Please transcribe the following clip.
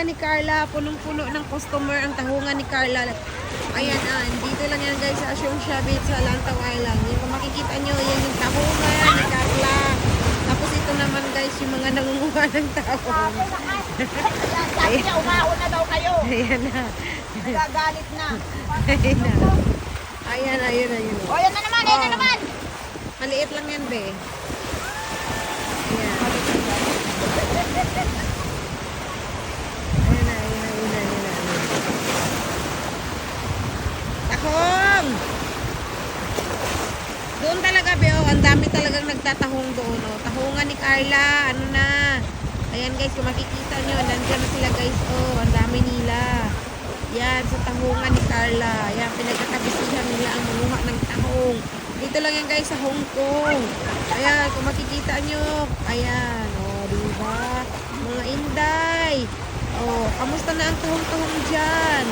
tahungan ni Carla. Punong-puno ng customer ang tahungan ni Carla. Ayan, dito lang yan guys sa Asyong Shabit sa Lantaw Island. Yung kung makikita nyo, yan yung tahungan ni Carla. Tapos ito naman guys, yung mga nangunguha ng tahong. Sabi niya, umahon na daw kayo. Ayan na. Nagagalit na. Ayan na. Ayan. O, yan na naman, yan na naman. Maliit lang yan, be. Ayan. Ayan na. Tahong! Doon talaga, be, oh. Ang dami talagang nagtatahong doon, oh. Tahungan ni Carla. Ano na. Ayan, guys, kung makikita nyo, nandiyan na sila, guys, oh. Ang dami nila. Yan, sa tahungan ni Carla. Yan, pinagkakabisihan nila ang manguha ng tahong. Dito lang yan, guys, sa Hong Kong. Ayan, kung makikita nyo. Ayan, oh, diba? Mga inday. Oh, kamusta na ang tahong-tahong dyan?